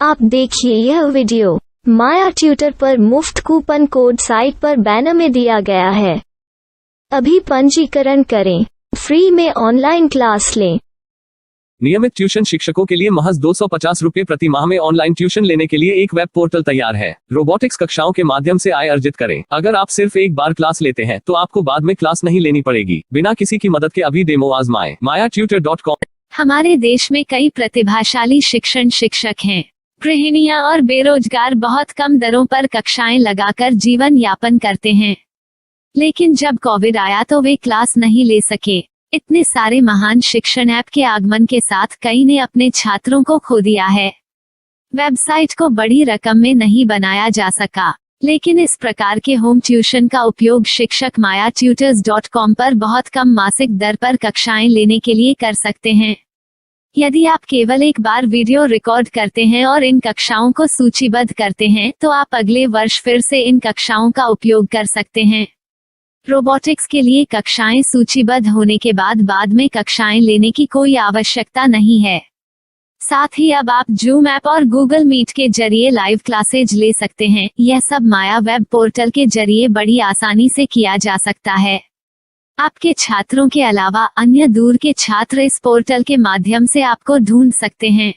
आप देखिए यह वीडियो माया ट्यूटर पर मुफ्त कूपन कोड साइट पर बैनर में दिया गया है। अभी पंजीकरण करें, फ्री में ऑनलाइन क्लास लें। नियमित ट्यूशन शिक्षकों के लिए महज 250 रुपये प्रति माह में ऑनलाइन ट्यूशन लेने के लिए एक वेब पोर्टल तैयार है। रोबोटिक्स कक्षाओं के माध्यम से आय अर्जित करें। अगर आप सिर्फ एक बार क्लास लेते हैं तो आपको बाद में क्लास नहीं लेनी पड़ेगी। बिना किसी की मदद के अभी डेमो आजमाएं। mayaTutor.com। हमारे देश में कई प्रतिभाशाली शिक्षक हैं। गृहिणियां और बेरोजगार बहुत कम दरों पर कक्षाएं लगाकर जीवन यापन करते हैं, लेकिन जब कोविड आया तो वे क्लास नहीं ले सके। इतने सारे महान शिक्षण ऐप के आगमन के साथ कई ने अपने छात्रों को खो दिया है। वेबसाइट को बड़ी रकम में नहीं बनाया जा सका, लेकिन इस प्रकार के होम ट्यूशन का उपयोग शिक्षक mayaTutors.com पर बहुत कम मासिक दर पर कक्षाएं लेने के लिए कर सकते हैं। यदि आप केवल एक बार वीडियो रिकॉर्ड करते हैं और इन कक्षाओं को सूचीबद्ध करते हैं तो आप अगले वर्ष फिर से इन कक्षाओं का उपयोग कर सकते हैं। रोबोटिक्स के लिए कक्षाएं सूचीबद्ध होने के बाद में कक्षाएं लेने की कोई आवश्यकता नहीं है। साथ ही अब आप जूम ऐप और गूगल मीट के जरिए लाइव क्लासेज ले सकते हैं। यह सब माया वेब पोर्टल के जरिए बड़ी आसानी से किया जा सकता है। आपके छात्रों के अलावा अन्य दूर के छात्र इस पोर्टल के माध्यम से आपको ढूंढ सकते हैं।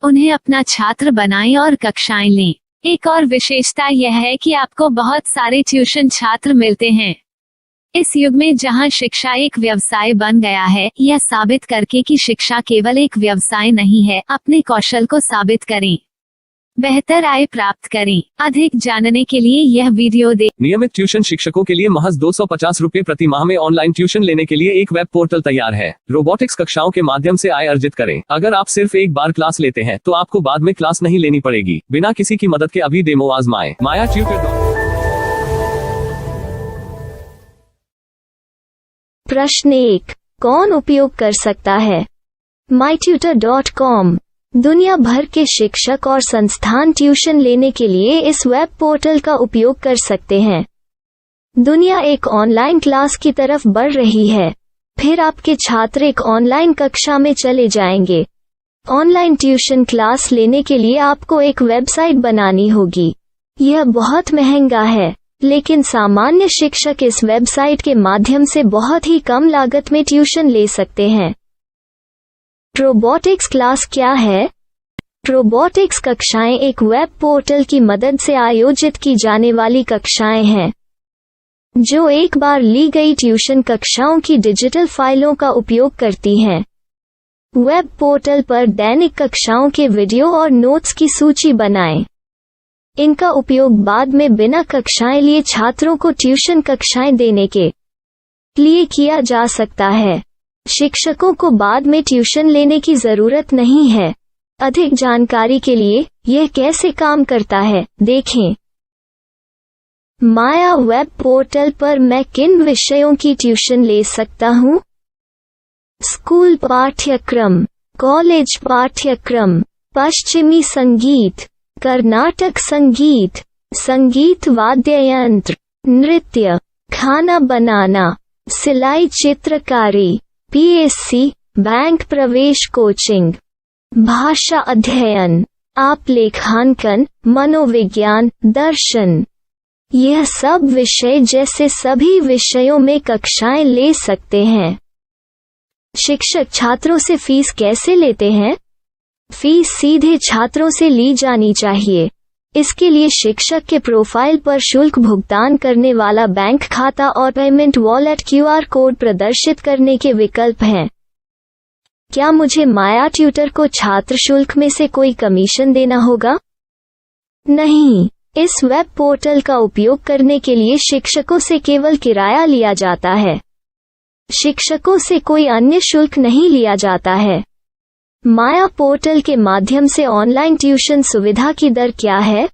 उन्हें अपना छात्र बनाएं और कक्षाएं लें। एक और विशेषता यह है कि आपको बहुत सारे ट्यूशन छात्र मिलते हैं। इस युग में जहां शिक्षा एक व्यवसाय बन गया है, यह साबित करके कि शिक्षा केवल एक व्यवसाय नहीं है, अपने कौशल को साबित करें, बेहतर आय प्राप्त करें। अधिक जानने के लिए यह वीडियो देखें। नियमित ट्यूशन शिक्षकों के लिए महज 250 रुपये प्रति माह में ऑनलाइन ट्यूशन लेने के लिए एक वेब पोर्टल तैयार है। रोबोटिक्स कक्षाओं के माध्यम से आय अर्जित करें। अगर आप सिर्फ एक बार क्लास लेते हैं तो आपको बाद में क्लास नहीं लेनी पड़ेगी। बिना किसी की मदद के अभी डेमो आजमाएं। mayaTutor। प्रश्न 1, कौन उपयोग कर सकता है? myTutor.com दुनिया भर के शिक्षक और संस्थान ट्यूशन लेने के लिए इस वेब पोर्टल का उपयोग कर सकते हैं। दुनिया एक ऑनलाइन क्लास की तरफ बढ़ रही है, फिर आपके छात्र एक ऑनलाइन कक्षा में चले जाएंगे। ऑनलाइन ट्यूशन क्लास लेने के लिए आपको एक वेबसाइट बनानी होगी। यह बहुत महंगा है, लेकिन सामान्य शिक्षक इस वेबसाइट के माध्यम से बहुत ही कम लागत में ट्यूशन ले सकते हैं। रोबोटिक्स क्लास क्या है? रोबोटिक्स कक्षाएं एक वेब पोर्टल की मदद से आयोजित की जाने वाली कक्षाएं हैं, जो एक बार ली गई ट्यूशन कक्षाओं की डिजिटल फाइलों का उपयोग करती हैं। वेब पोर्टल पर दैनिक कक्षाओं के वीडियो और नोट्स की सूची बनाएं। इनका उपयोग बाद में बिना कक्षाएं लिए छात्रों को ट्यूशन कक्षाएं देने के लिए किया जा सकता है। शिक्षकों को बाद में ट्यूशन लेने की जरूरत नहीं है। अधिक जानकारी के लिए यह कैसे काम करता है देखें। माया वेब पोर्टल पर मैं किन विषयों की ट्यूशन ले सकता हूँ? स्कूल पाठ्यक्रम, कॉलेज पाठ्यक्रम, पश्चिमी संगीत, कर्नाटक संगीत, संगीत वाद्य यंत्र, नृत्य, खाना बनाना, सिलाई चित्रकारी, पीएससी, बैंक प्रवेश कोचिंग, भाषा अध्ययन, आप लेखांकन, मनोविज्ञान, दर्शन। यह सब विषय जैसे सभी विषयों में कक्षाएं ले सकते हैं। शिक्षक छात्रों से फीस कैसे लेते हैं? फीस सीधे छात्रों से ली जानी चाहिए। इसके लिए शिक्षक के प्रोफाइल पर शुल्क भुगतान करने वाला बैंक खाता और पेमेंट वॉलेट QR कोड प्रदर्शित करने के विकल्प हैं। क्या मुझे माया ट्यूटर को छात्र शुल्क में से कोई कमीशन देना होगा? नहीं, इस वेब पोर्टल का उपयोग करने के लिए शिक्षकों से केवल किराया लिया जाता है। शिक्षकों से कोई अन्य शुल्क नहीं लिया जाता है। माया पोर्टल के माध्यम से ऑनलाइन ट्यूशन सुविधा की दर क्या है?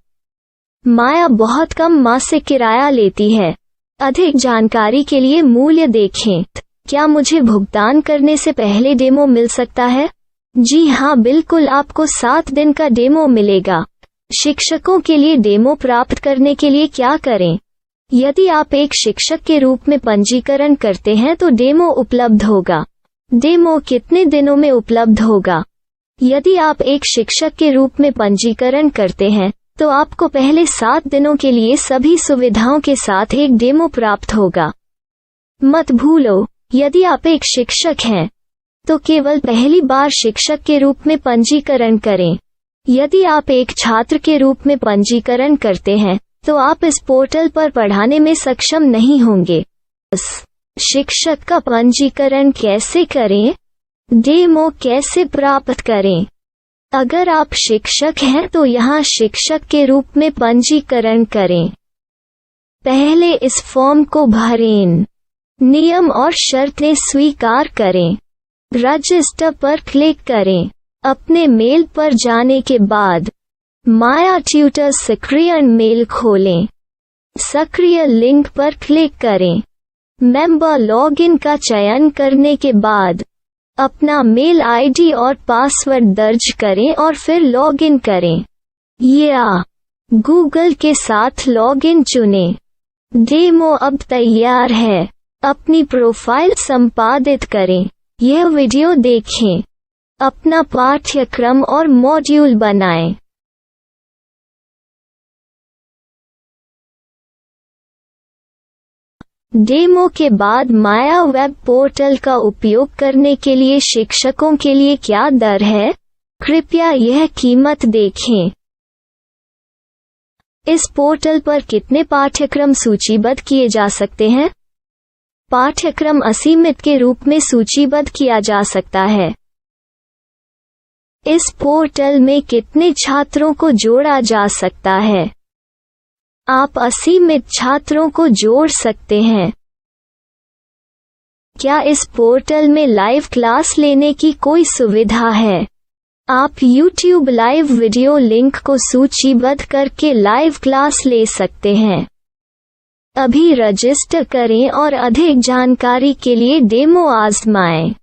माया बहुत कम मासिक किराया लेती है। अधिक जानकारी के लिए मूल्य देखें। क्या मुझे भुगतान करने से पहले डेमो मिल सकता है? जी हाँ, बिल्कुल, आपको 7 दिन का डेमो मिलेगा। शिक्षकों के लिए डेमो प्राप्त करने के लिए क्या करें? यदि आप एक शिक्षक के रूप में पंजीकरण करते हैं तो डेमो उपलब्ध होगा। डेमो कितने दिनों में उपलब्ध होगा? यदि आप एक शिक्षक के रूप में पंजीकरण करते हैं तो आपको पहले 7 दिनों के लिए सभी सुविधाओं के साथ एक डेमो प्राप्त होगा। मत भूलो, यदि आप एक शिक्षक हैं तो केवल पहली बार शिक्षक के रूप में पंजीकरण करें। यदि आप एक छात्र के रूप में पंजीकरण करते हैं तो आप इस पोर्टल पर पढ़ाने में सक्षम नहीं होंगे। शिक्षक का पंजीकरण कैसे करें? डेमो कैसे प्राप्त करें? अगर आप शिक्षक हैं तो यहाँ शिक्षक के रूप में पंजीकरण करें। पहले इस फॉर्म को भरें। नियम और शर्तें स्वीकार करें। रजिस्टर पर क्लिक करें। अपने मेल पर जाने के बाद माया ट्यूटर सक्रिय मेल खोलें। सक्रिय लिंक पर क्लिक करें। मेंबर लॉगिन का चयन करने के बाद अपना मेल आईडी और पासवर्ड दर्ज करें और फिर लॉगिन करें या गूगल के साथ लॉगिन चुनें। डेमो अब तैयार है। अपनी प्रोफाइल संपादित करें। यह वीडियो देखें। अपना पाठ्यक्रम और मॉड्यूल बनाएं। डेमो के बाद माया वेब पोर्टल का उपयोग करने के लिए शिक्षकों के लिए क्या दर है? कृपया यह कीमत देखें। इस पोर्टल पर कितने पाठ्यक्रम सूचीबद्ध किए जा सकते हैं? पाठ्यक्रम असीमित के रूप में सूचीबद्ध किया जा सकता है। इस पोर्टल में कितने छात्रों को जोड़ा जा सकता है? आप असीमित छात्रों को जोड़ सकते हैं। क्या इस पोर्टल में लाइव क्लास लेने की कोई सुविधा है? आप YouTube लाइव वीडियो लिंक को सूचीबद्ध करके लाइव क्लास ले सकते हैं। अभी रजिस्टर करें और अधिक जानकारी के लिए डेमो आजमाएं।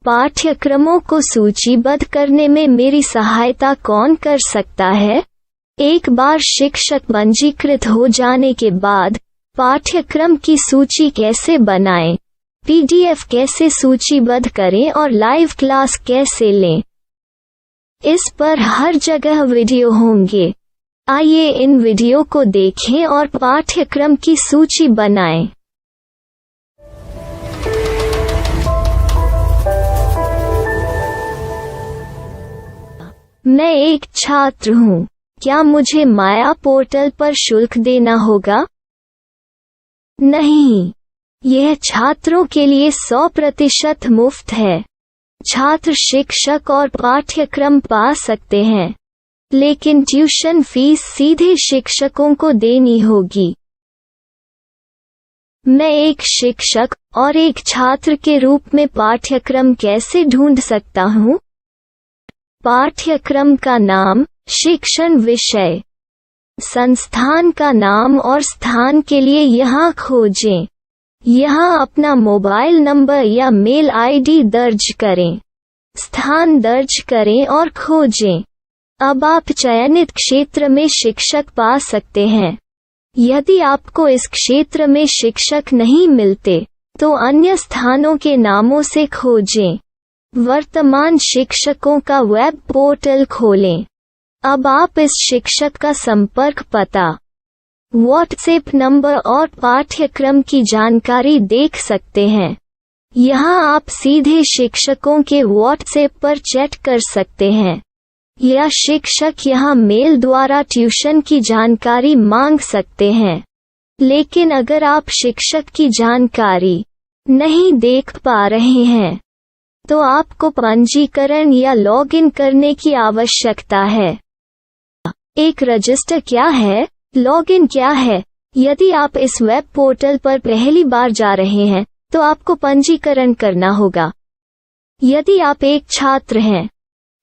पाठ्यक्रमों को सूचीबद्ध करने में मेरी सहायता कौन कर सकता है? एक बार शिक्षक पंजीकृत हो जाने के बाद पाठ्यक्रम की सूची कैसे बनाएं, PDF कैसे सूचीबद्ध करें और लाइव क्लास कैसे लें, इस पर हर जगह वीडियो होंगे। आइए इन वीडियो को देखें और पाठ्यक्रम की सूची बनाएं। मैं एक छात्र हूँ। क्या मुझे माया पोर्टल पर शुल्क देना होगा? नहीं, यह छात्रों के लिए 100% मुफ्त है। छात्र शिक्षक और पाठ्यक्रम पा सकते हैं, लेकिन ट्यूशन फीस सीधे शिक्षकों को देनी होगी। मैं एक शिक्षक और एक छात्र के रूप में पाठ्यक्रम कैसे ढूंढ सकता हूँ? पाठ्यक्रम का नाम, शिक्षण विषय, संस्थान का नाम और स्थान के लिए यहाँ खोजें। यहाँ अपना मोबाइल नंबर या मेल आईडी दर्ज करें। स्थान दर्ज करें और खोजें। अब आप चयनित क्षेत्र में शिक्षक पा सकते हैं। यदि आपको इस क्षेत्र में शिक्षक नहीं मिलते तो अन्य स्थानों के नामों से खोजें। वर्तमान शिक्षकों का वेब पोर्टल खोलें। अब आप इस शिक्षक का संपर्क पता, व्हाट्सएप नंबर और पाठ्यक्रम की जानकारी देख सकते हैं। यहाँ आप सीधे शिक्षकों के व्हाट्सएप पर चैट कर सकते हैं या शिक्षक यहाँ मेल द्वारा ट्यूशन की जानकारी मांग सकते हैं। लेकिन अगर आप शिक्षक की जानकारी नहीं देख पा रहे हैं तो आपको पंजीकरण या लॉगिन करने की आवश्यकता है। एक रजिस्टर क्या है? लॉगिन क्या है? यदि आप इस वेब पोर्टल पर पहली बार जा रहे हैं तो आपको पंजीकरण करना होगा। यदि आप एक छात्र हैं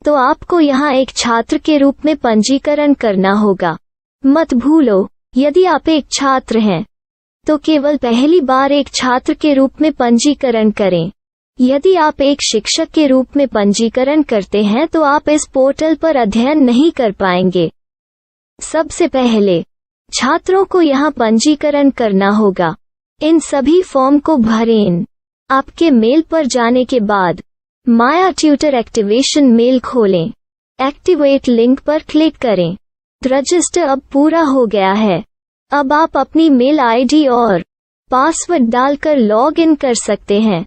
तो आपको यहाँ एक छात्र के रूप में पंजीकरण करना होगा। मत भूलो, यदि आप एक छात्र हैं तो केवल पहली बार एक छात्र के रूप में पंजीकरण करें। यदि आप एक शिक्षक के रूप में पंजीकरण करते हैं तो आप इस पोर्टल पर अध्ययन नहीं कर पाएंगे। सबसे पहले छात्रों को यहाँ पंजीकरण करना होगा। इन सभी फॉर्म को भरें। आपके मेल पर जाने के बाद माया ट्यूटर एक्टिवेशन मेल खोलें। एक्टिवेट लिंक पर क्लिक करें। रजिस्टर अब पूरा हो गया है। अब आप अपनी मेल आईडी और पासवर्ड डालकर लॉग इन कर सकते हैं।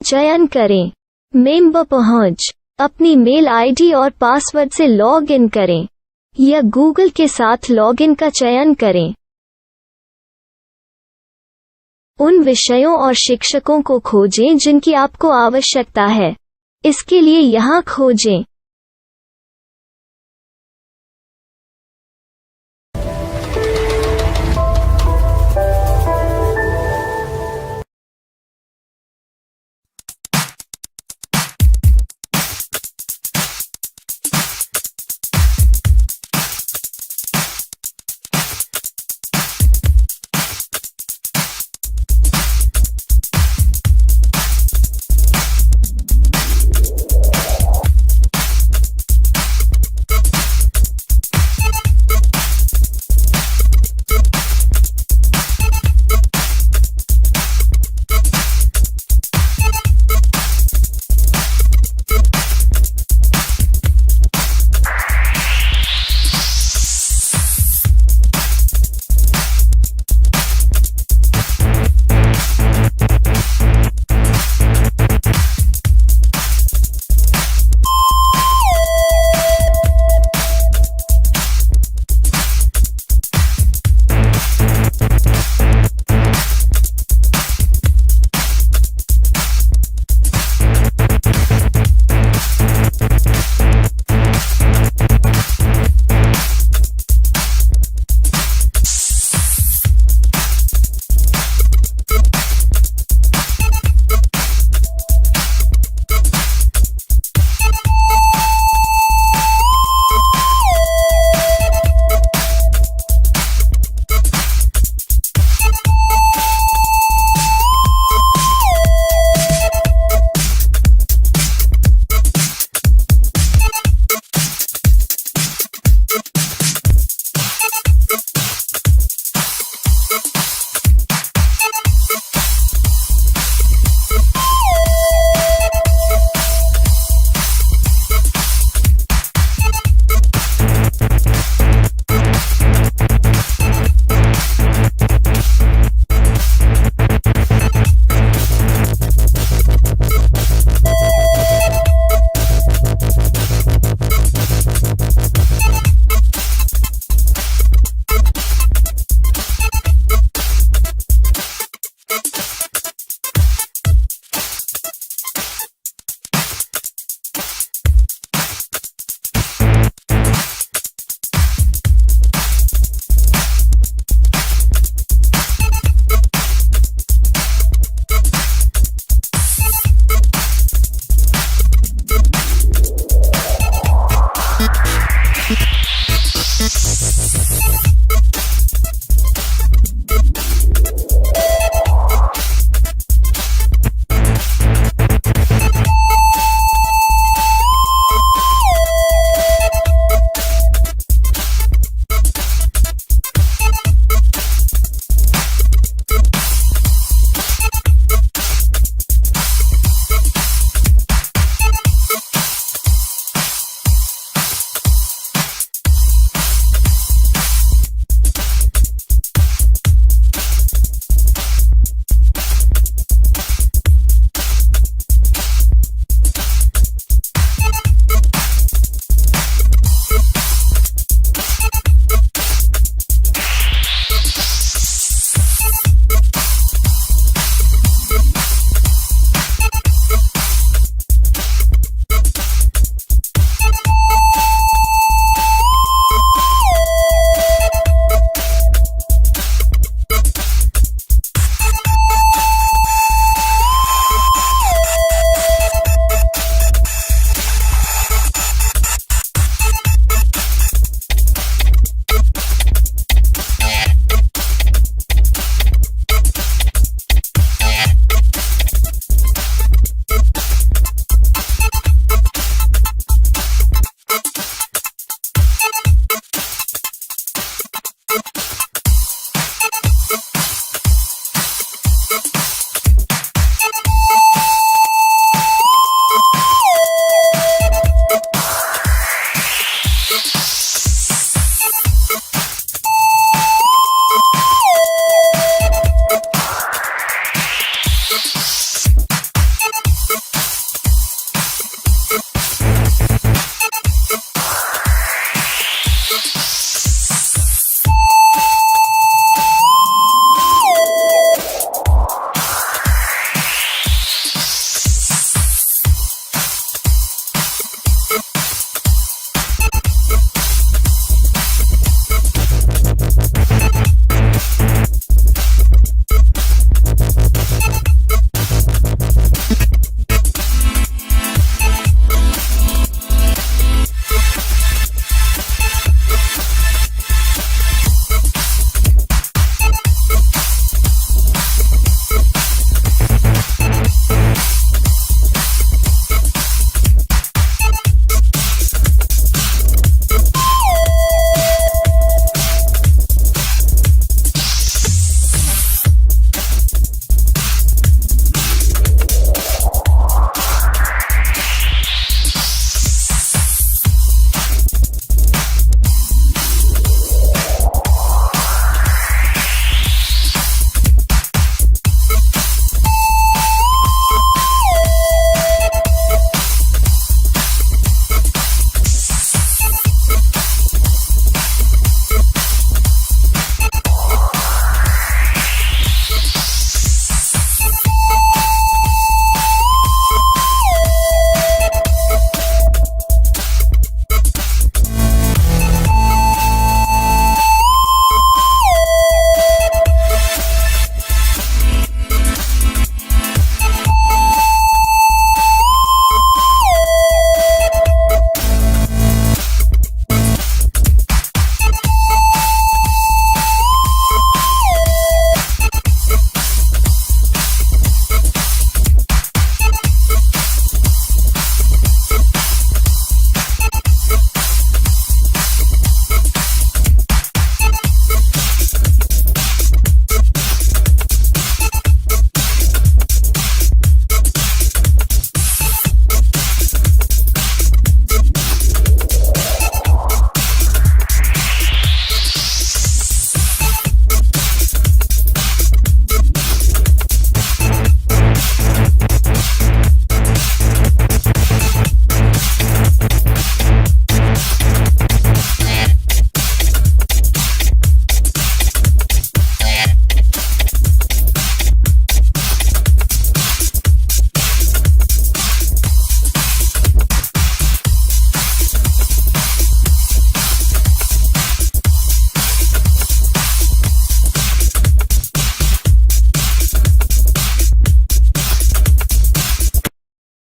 चयन करें मेंबर पहुंच। अपनी मेल आईडी और पासवर्ड से लॉग इन करें या गूगल के साथ लॉग इन का चयन करें। उन विषयों और शिक्षकों को खोजें जिनकी आपको आवश्यकता है। इसके लिए यहाँ खोजें।